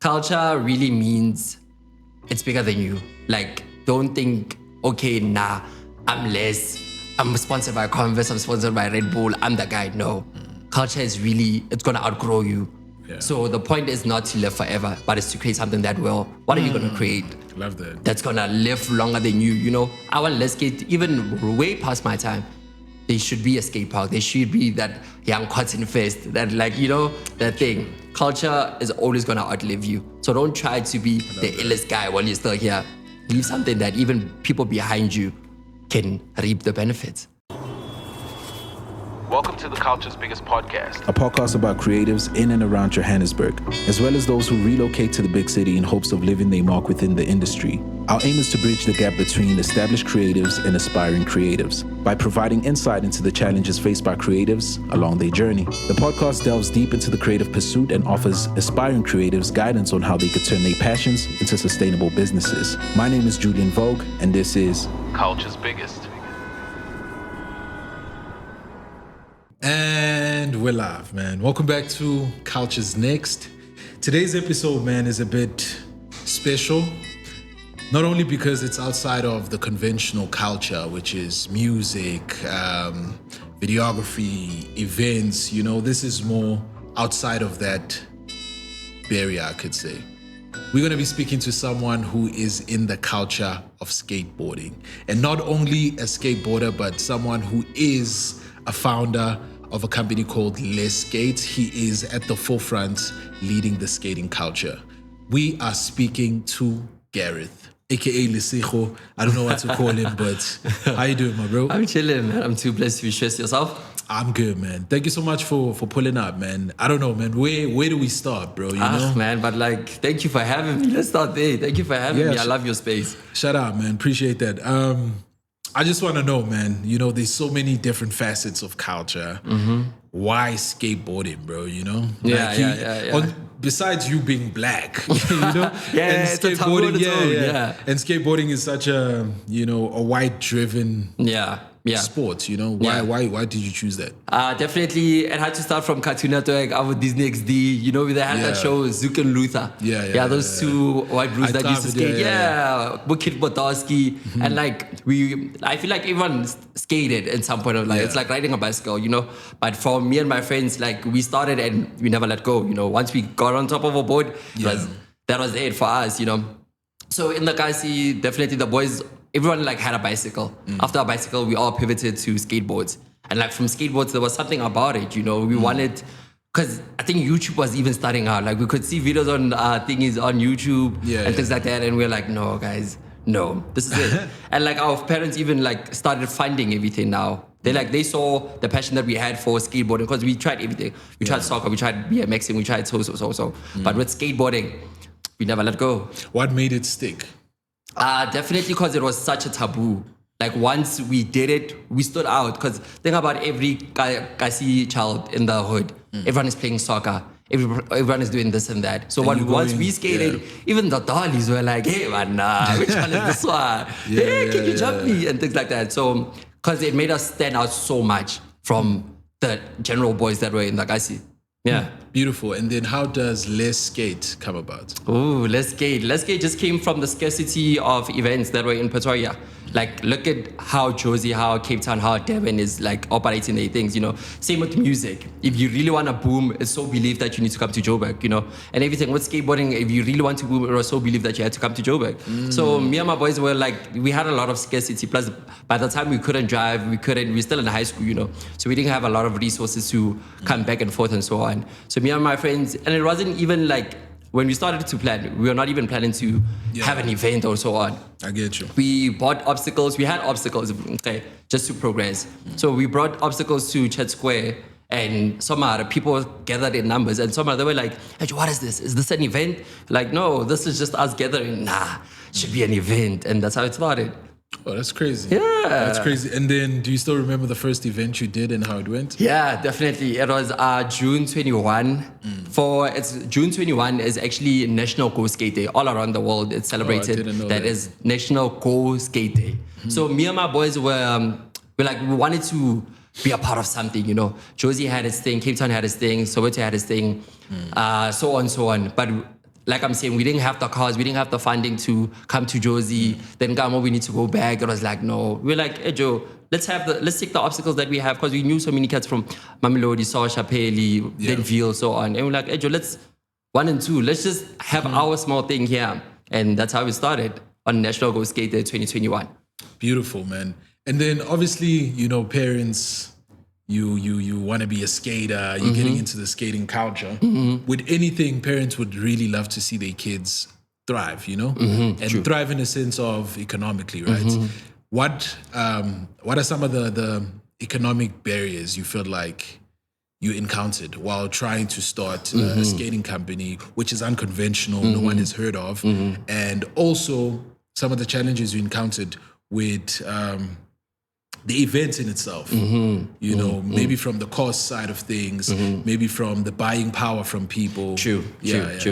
Culture really means it's bigger than you. Like, don't think, okay, nah, I'm less. I'm sponsored by Converse, I'm sponsored by Red Bull, I'm the guy. No. Culture is really, it's gonna outgrow you. Yeah. So the point is not to live forever, but it's to create something that will. What are you gonna create? Love that. That's gonna live longer than you, you know? I want Let's Skate even way past my time. There should be a skate park. There should be that young cotton fest, that like, you know, that thing. Culture is always gonna outlive you. So don't try to be the illest guy while you're still here. Leave something that even people behind you can reap the benefits. Welcome to the Culture's Biggest Podcast. A podcast about creatives in and around Johannesburg, as well as those who relocate to the big city in hopes of leaving their mark within the industry. Our aim is to bridge the gap between established creatives and aspiring creatives by providing insight into the challenges faced by creatives along their journey. The podcast delves deep into the creative pursuit and offers aspiring creatives guidance on how they could turn their passions into sustainable businesses. My name is Julian Vogue, and this is Culture's Biggest. And we're live, man. Welcome back to Culture's Next. Today's episode, man, is a bit special. Not only because it's outside of the conventional culture, which is music, videography, events, you know, this is more outside of that barrier, I could say. We're going to be speaking to someone who is in the culture of skateboarding. And not only a skateboarder, but someone who is a founder of a company called Lesego. He is at the forefront leading the skating culture. We are speaking to Gareth, aka Lesego. I don't know what to call him, but how you doing, my bro? I'm chilling, man. I'm too blessed to be stressed. Yourself? I'm good, man. Thank you so much for pulling up, man. I don't know, man. Where do we start, bro? You know? Man, but like, thank you for having me. Let's start there. Thank you for having me. I love your space. Shout out, man. Appreciate that. I just want to know, man, you know, there's so many different facets of culture. Mm-hmm. Why skateboarding, bro, you know? Besides you being black, you know? And skateboarding, And skateboarding is such a, you know, a white-driven sport, you know? Why did you choose that? Definitely, it had to start from Cartoon Network, our Disney XD, you know, they had that show, Zook and Luther. Those two white bros that used to skate. Bukit Botowski. And like, I feel like everyone skated at some point of life. It's like riding a bicycle, you know? But for me and my friends, like, we started and we never let go, you know? Once we got on top of a board, that was it for us, you know? So in the Kasi, definitely the boys, everyone like had a bicycle. After a bicycle, we all pivoted to skateboards. And like from skateboards, there was something about it, you know, we wanted, because I think YouTube was even starting out. Like we could see videos on thingies on YouTube and things like that. And we were like, no, guys, no, this is it. And like our parents even like started funding everything now. They saw the passion that we had for skateboarding because we tried everything. We tried soccer, we tried BMXing, we tried so. But with skateboarding, we never let go. What made it stick? Definitely because it was such a taboo. Like once we did it, we stood out. Because think about every Kasi child in the hood. Everyone is playing soccer. Everyone is doing this and that. So once we skated, even the dollies were like, hey man, which one is this one? Hey, can you jump me? And things like that. So because it made us stand out so much from the general boys that were in the Kasi. Yeah. Beautiful. And then how does Let's Skate come about? Oh, Let's Skate. Let's Skate just came from the scarcity of events that were in Pretoria. Like, look at how Josie, how Cape Town, how Durban is like operating their things, you know. Same with music. If you really want to boom, it's so believed that you need to come to Joburg, you know. And everything with skateboarding, if you really want to boom, it was so believed that you had to come to Joburg. So me and my boys were like, we had a lot of scarcity. Plus, by the time we couldn't drive, we were still in high school, you know. So we didn't have a lot of resources to come back and forth and so on. So me and my friends, and it wasn't even like, when we started to plan, we were not even planning to have an event or so on. I get you. We bought obstacles. We had obstacles, just to progress. So we brought obstacles to Chet Square, and somehow people gathered in numbers. And somehow they were like, hey, what is this? Is this an event? Like, no, this is just us gathering. Nah, it should be an event. And that's how it started. Oh, that's crazy. Yeah. That's crazy. And then do you still remember the first event you did and how it went? Yeah, definitely. It was June 21. June 21 is actually National Go Skate Day. All around the world, it's celebrated. That is National Go Skate Day. So me and my boys we wanted to be a part of something, you know. Josie had his thing, Cape Town had his thing, Soweto had his thing, so on. But like I'm saying, we didn't have the cars, we didn't have the funding to come to Josie. Then Gamo, we need to go back. It was like, no. We're like, hey Joe, let's take the obstacles that we have, because we knew so many kids from Mamelodi, Sosha, Peli, Denville, so on. And we're like, hey Joe, let's 1 and 2. Let's just have our small thing here. And that's how we started on National Go Skate Day 2021. Beautiful, man. And then obviously, parents, you want to be a skater, you're getting into the skating culture. With anything, parents would really love to see their kids thrive, and thrive in a sense of economically, right? What are some of the economic barriers you feel like you encountered while trying to start a skating company, which is unconventional, no one has heard of, and also some of the challenges you encountered with the event in itself, maybe from the cost side of things, maybe from the buying power from people. True. There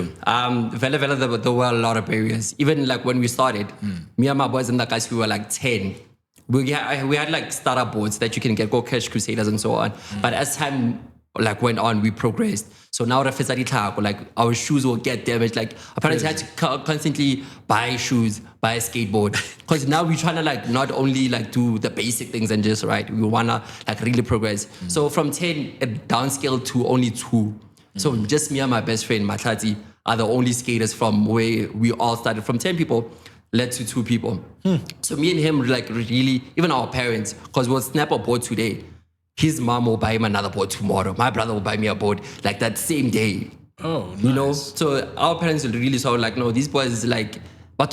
were a lot of barriers. Even like when we started, me and my boys and the guys, we were like 10. We had like startup boards that you can get, Go Cash Crusaders and so on. But as time like went on, we progressed. So now like our shoes will get damaged. Like our parents had to constantly buy shoes, buy a skateboard. Because now we're trying to like not only like do the basic things and just we wanna like really progress. So from 10, it downscaled to only 2. So just me and my best friend Matlati are the only skaters from where we all started. From 10 people, led to 2 people. So me and him like really, even our parents, because we'll snap a board today. His mom will buy him another board tomorrow. My brother will buy me a board like that same day. Oh, nice. So our parents really saw like, no, these boys like, but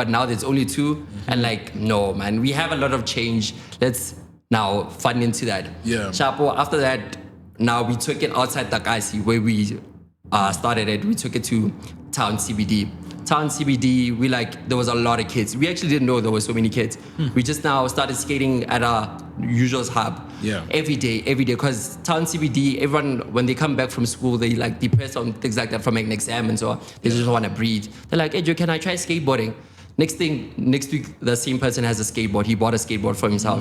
now there's only 2. And like, no, man, we have a lot of change. Let's now fund into that. Yeah. Chapo, after that, now we took it outside Takasi where we started it. We took it to Town CBD. Town CBD, there was a lot of kids. We actually didn't know there were so many kids. We just now started skating at our usual hub. Every day, because Town CBD, everyone, when they come back from school, they like depressed on things like that from an exam and so on. They just want to breathe. They're like, hey Joe, can I try skateboarding? Next week, the same person has a skateboard. He bought a skateboard for himself,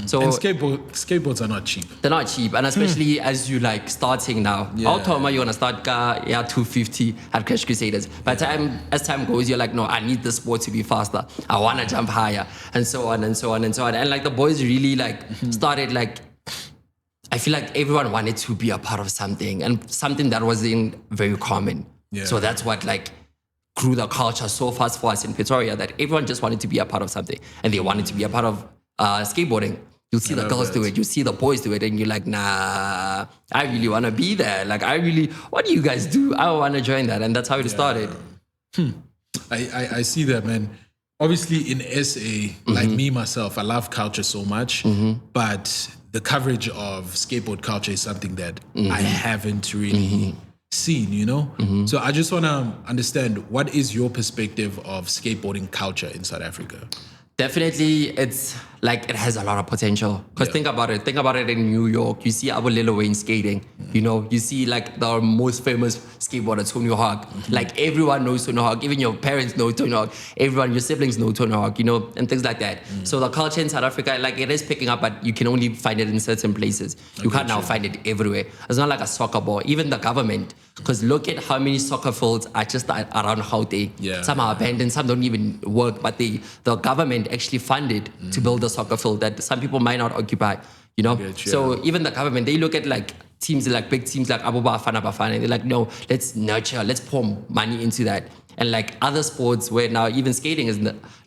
So and skateboards are not cheap. They're not cheap, and especially as you like starting now. I'll tell you wanna start 250 at Crash Crusaders. But as time goes, you're like, no, I need the sport to be faster. I wanna jump higher, and so on and so on and so on. And like the boys really like started like. I feel like everyone wanted to be a part of something, and something that wasn't very common. So that's what like grew the culture so fast for us in Pretoria, that everyone just wanted to be a part of something, and they wanted to be a part of skateboarding. You'll see the girls do it, you see the boys do it, and you're like, nah, I really want to be there. Like, what do you guys do? I want to join that. And that's how it started. I see that, man. Obviously in SA, like me, myself, I love culture so much, but the coverage of skateboard culture is something that I haven't really seen, So I just want to understand, what is your perspective of skateboarding culture in South Africa? Definitely, it's like it has a lot of potential. Because think about it in New York, you see Lil Wayne skating, you see like the most famous skateboarder, Tony Hawk. Like everyone knows Tony Hawk, even your parents know Tony Hawk, everyone, your siblings know Tony Hawk, and things like that. So the culture in South Africa, like it is picking up, but you can only find it in certain places. You can't now find it everywhere. It's not like a soccer ball, even the government. Because look at how many soccer fields are just around Gauteng. Some are abandoned, some don't even work, but the government actually funded to build a soccer field that some people might not occupy, So even the government, they look at like teams, like big teams like Abu Bafana, and they're like, no, let's nurture, let's pour money into that. And like other sports where now even skating is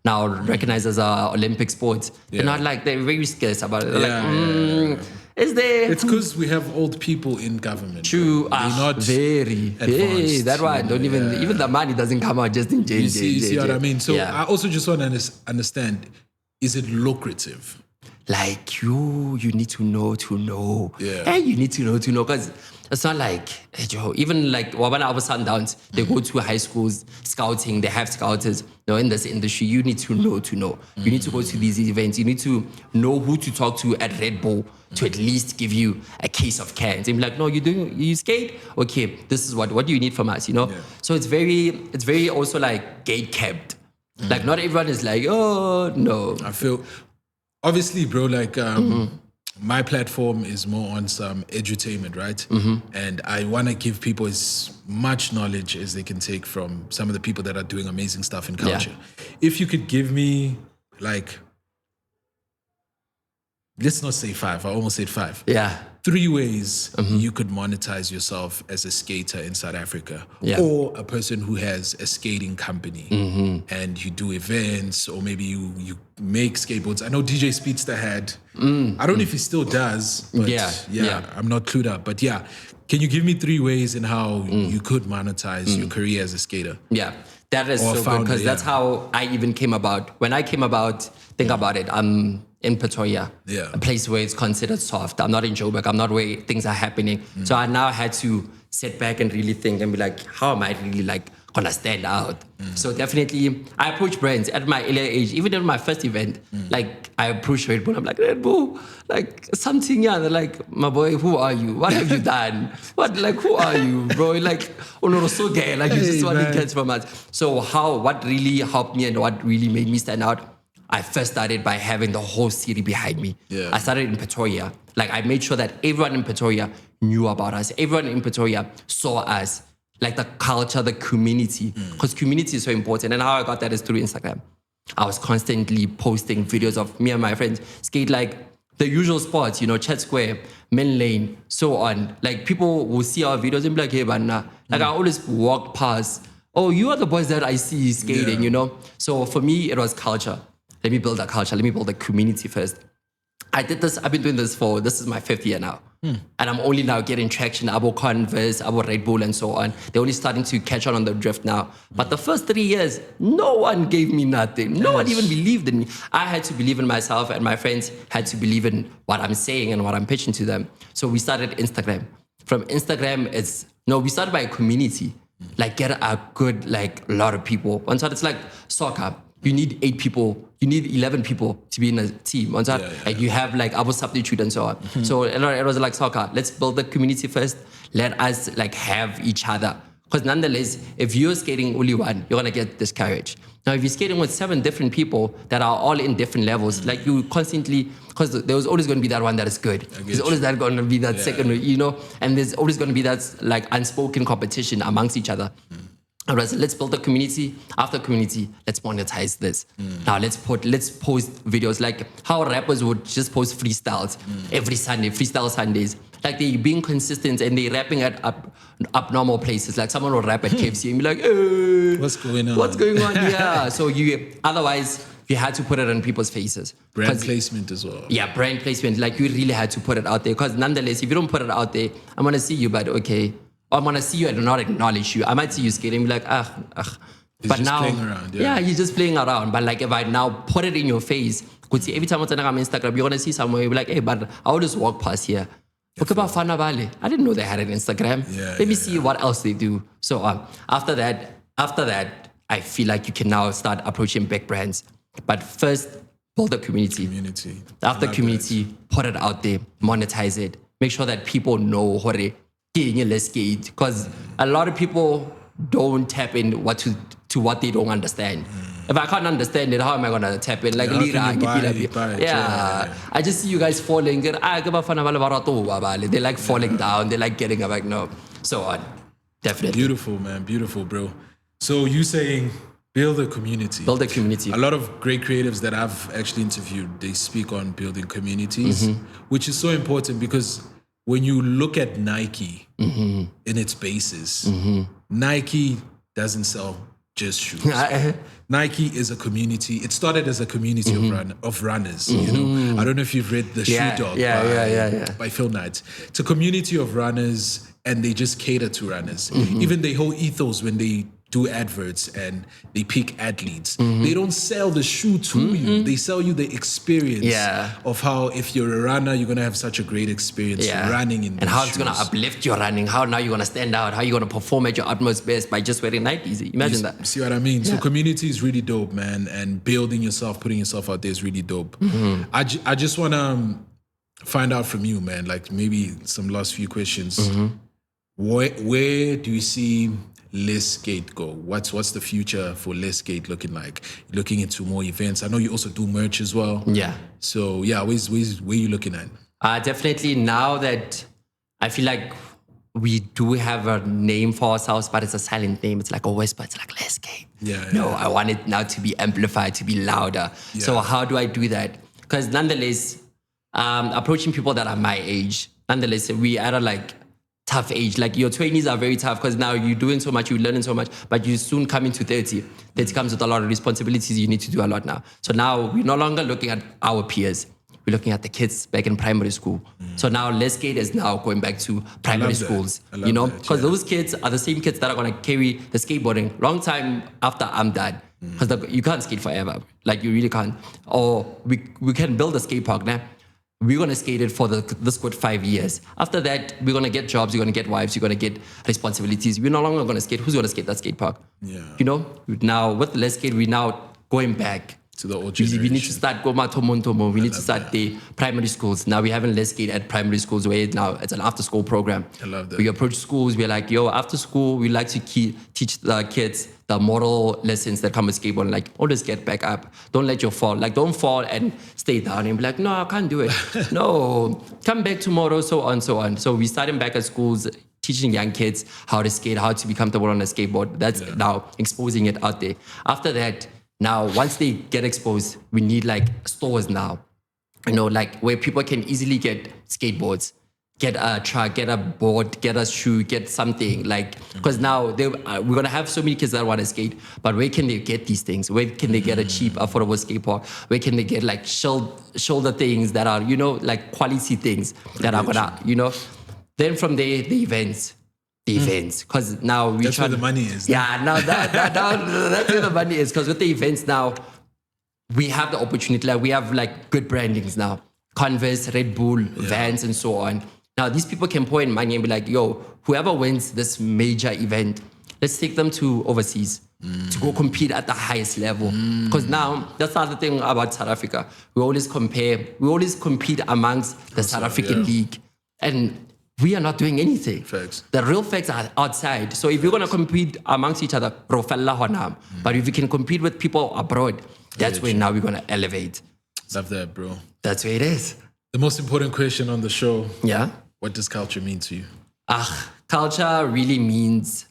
now recognized as an Olympic sport, they're not like, they're very scarce about it. They're like, is there? It's because we have old people in government. True. They're not very advanced. That's why don't even the money doesn't come out just in jail. You see what I mean? So I also just want to understand, is it lucrative? Like you need to know. Yeah. You need to know because it's not like, even like Wabana Abu Sundowns, they go to high schools, scouting, they have scouters. In this industry, you need to know. You need to go to these events. You need to know who to talk to at Red Bull to at least give you a case of cans. And be like, no, you skate? Okay, this is what do you need from us, So it's very also like gate kept. Like not everyone is like, oh, no. I feel, obviously, bro, like my platform is more on some edutainment, right? And I want to give people as much knowledge as they can take from some of the people that are doing amazing stuff in culture. If you could give me like, let's not say 5, I almost said 5. 3 ways you could monetize yourself as a skater in South Africa, or a person who has a skating company and you do events, or maybe you make skateboards. I know DJ Speedster had, I don't know if he still does, but I'm not clued up. But yeah, can you give me 3 ways in how you could monetize your career as a skater? Yeah, that is so good, because that's how I even came about. When I came about, think about it, I'm in Pretoria, a place where it's considered soft. I'm not in Joburg. I'm not where things are happening. So I now had to sit back and really think and be like, how am I really like gonna stand out? So definitely, I approach brands at my earlier age. Even in my first event, like I approached Red Bull. I'm like, Red Bull, like something, they're like, my boy, who are you? What have you done? Who are you, bro? Like, oh no, so gay. Like, you just want to get from us. So what really helped me and what really made me stand out, I first started by having the whole city behind me. I started in Pretoria. Like, I made sure that everyone in Pretoria knew about us. Everyone in Pretoria saw us, like the culture, the community, because community is so important. And how I got that is through Instagram. I was constantly posting videos of me and my friends skate like the usual spots, Chat Square, Men Lane, so on. Like, people will see our videos and be like, hey, Banna. Like, I always walk past, oh, you are the boys that I see skating, So for me, it was culture. Let me build a culture. Let me build a community first. I did this. I've been doing this this is my 5th year now. And I'm only now getting traction. Abo Converse, Abo Red Bull, and so on. They're only starting to catch on the drift now. But the first 3 years, no one gave me nothing. No one even believed in me. I had to believe in myself, and my friends had to believe in what I'm saying and what I'm pitching to them. So we started Instagram. From Instagram, we started by a community. Like, get a good, lot of people. One side, it's like soccer. You need 8 people. You need 11 people to be in a team. On side, you have our substitute and so on. So it was like soccer. Let's build the community first. Let us have each other. Because nonetheless, if you're skating only one, you're gonna get discouraged. Now, if you're skating with 7 different people that are all in different levels, like you constantly, because there was always going to be that one that is good. There's always going to be that second, and there's always going to be that unspoken competition amongst each other. Alright, so let's build a community. After community, let's monetize this. Now let's post videos like how rappers would just post freestyles every Sunday, freestyle Sundays. Like, they're being consistent and they're rapping at abnormal places. Like, someone will rap at KFC and be like, hey, what's going on? What's going on? Yeah. So otherwise you had to put it on people's faces. Brand placement as well. Yeah, brand placement. Like, you really had to put it out there, because nonetheless, if you don't put it out there, I'm gonna see you, but okay. Or I'm gonna see you and not acknowledge you. I might see you skating and be like, But just now, playing around, you're just playing around. But if I now put it in your face, could see every time I'm on Instagram, you're gonna see somewhere, you'll be like, hey, but I will just walk past here. Okay, about Fana Valley. I didn't know they had an Instagram. Let me see what else they do. So after that, I feel like you can now start approaching big brands. But first, build a community. After community, put it out there, monetize it. Make sure that people know how to skate, because a lot of people don't tap in to what they don't understand. If I can't understand it, how am I gonna tap in? I just see you guys falling. They're like falling down. They're like getting back. No, so on. Definitely. Beautiful, man. Beautiful, bro. So you saying build a community. Build a community. A lot of great creatives that I've actually interviewed, they speak on building communities, which is so important, because when you look at Nike in its basis, Nike doesn't sell just shoes. Nike is a community. It started as a community of runners. I don't know if you've read The Shoe Dog by Phil Knight. It's a community of runners, and they just cater to runners. Even the whole ethos when they do adverts and they pick athletes, they don't sell the shoe to you. They sell you the experience of how, if you're a runner, you're gonna have such a great experience running in. And how it's gonna uplift your running. How now you're gonna stand out. How you're gonna perform at your utmost best by just wearing Nikes. Imagine that. See what I mean? So community is really dope, man. And building yourself, putting yourself out there is really dope. I just wanna find out from you, man. Like, maybe some last few questions. Where do you see Lesego go? What's the future for Lesego looking like? Looking into more events. I know you also do merch as well. Yeah. So where you looking at? Definitely now that I feel like we do have a name for ourselves, but it's a silent name. It's like a whisper. It's like, let's skate. No, I want it now to be amplified, to be louder. So how do I do that? Because nonetheless, approaching people that are my age, nonetheless, we are like tough age. Like your 20s are very tough because now you're doing so much, you're learning so much, but you soon come into 30. 30 comes with a lot of responsibilities. You need to do a lot now. So now we're no longer looking at our peers. We're looking at the kids back in primary school. So now Let's Skate is now going back to primary schools, you know, because those kids are the same kids that are going to carry the skateboarding long time after I'm done. Because you can't skate forever. Like you really can't. Or we can build a skate park now. We're going to skate it for this good 5 years. After that, we're going to get jobs, you're going to get wives, you're going to get responsibilities. We're no longer going to skate. Who's going to skate that skate park? You know, now with Let's Skate, we're now going back to the old generation. We need to start Goma Tomontomo. We need to start the primary schools. Now we haven't Let's Skate at primary schools where now it's an after school program. I love that. We approach schools, we're like, yo, after school, we like to teach the kids the moral lessons that come with skateboarding. Like, always get back up. Don't let your fall. Like, don't fall and stay down and be like, no, I can't do it. No, come back tomorrow, so on, so on. So we started back at schools, teaching young kids how to skate, how to be comfortable on a skateboard. That's now exposing it out there. After that, now, once they get exposed, we need like stores now, you know, like where people can easily get skateboards, get a truck, get a board, get a shoe, get something like, because now we're going to have so many kids that want to skate, but where can they get these things? Where can they get a cheap, affordable skate park? Where can they get like shoulder things that are, you know, like quality things that are going to, you know, then from there, the events, because now we that's where the money is. Yeah, now that's where the money is. Because with the events now, we have the opportunity. Like we have like good brandings now, Converse, Red Bull, Vans, and so on. Now these people can pour in money and be like, "Yo, whoever wins this major event, let's take them to overseas to go compete at the highest level." Because now that's the other thing about South Africa. We always compete amongst the South African league, and we are not doing anything. Facts. The real facts are outside. So if you're going to compete amongst each other, but if you can compete with people abroad, that's where now we're going to elevate. Love that, bro. That's where it is. The most important question on the show. Yeah. What does culture mean to you? Culture really means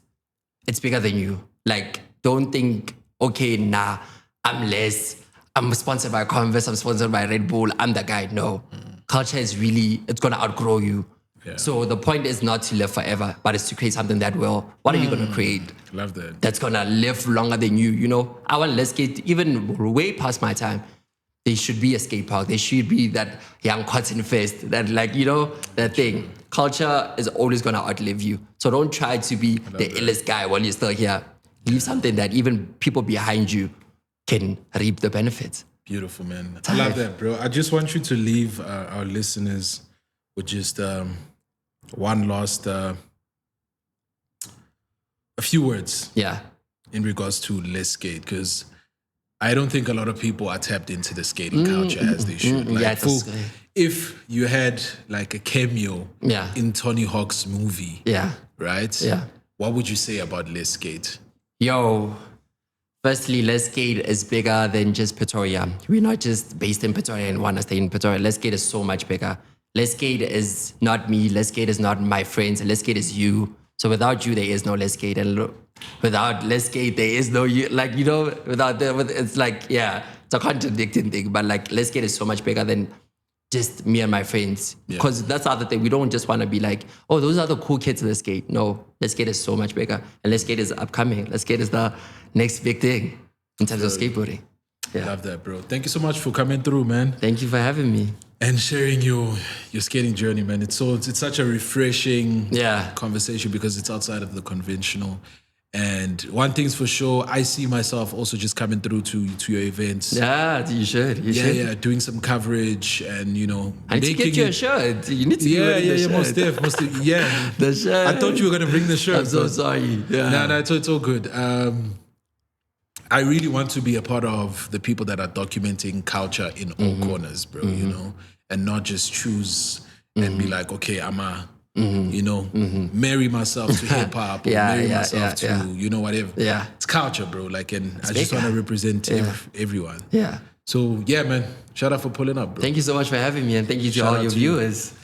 it's bigger than you. Like, don't think, okay, nah, I'm less. I'm sponsored by Converse. I'm sponsored by Red Bull. I'm the guy. No. Culture is really, it's going to outgrow you. Yeah. So the point is not to live forever, but it's to create something that will. What are you going to create? Love that. That's going to live longer than you, you know? I want Let's Skate even way past my time. There should be a skate park. There should be that young cotton fest, that like, you know, that thing. Culture is always going to outlive you. So don't try to be the illest guy while you're still here. Leave something that even people behind you can reap the benefits. Beautiful, man. I love that, bro. I just want you to leave our listeners with just one last, a few words. Yeah. In regards to Let's Skate, because I don't think a lot of people are tapped into the skating culture as they should. Like, if you had like a cameo in Tony Hawk's movie, right? Yeah. What would you say about Let's Skate? Yo, firstly, Let's Skate is bigger than just Pretoria. We're not just based in Pretoria and want to stay in Pretoria. Let's Skate is so much bigger. Let's Skate is not me. Let's Skate is not my friends. Let's Skate is you. So without you, there is no Let's Skate. And without Let's Skate, there is no you. Like, you know, it's like, yeah, it's a contradicting thing. But like, Let's Skate is so much bigger than just me and my friends. Because that's the other thing. We don't just want to be like, oh, those are the cool kids in Let's Skate. No, Let's Skate is so much bigger. And Let's Skate is upcoming. Let's Skate is the next big thing in terms of skateboarding. Yeah. Love that, bro. Thank you so much for coming through, man. Thank you for having me. And sharing your skating journey, man. It's such a refreshing conversation because it's outside of the conventional. And one thing's for sure, I see myself also just coming through to your events. Yeah, you should. Yeah, doing some coverage and, you know. I need to get you a shirt. You need to be wearing the shirt. Most def. Yeah. The shirt. I thought you were going to bring the shirt. I'm so sorry. Yeah. No, it's all good. I really want to be a part of the people that are documenting culture in all corners, bro, you know, and not just choose and be like, okay, I'm you know, marry myself to hip hop or marry myself to, you know, whatever. Yeah. It's culture, bro. Like, and I just want to represent everyone. Yeah. So yeah, man, shout out for pulling up, bro. Thank you so much for having me, and thank you to Shout all out your to you. viewers.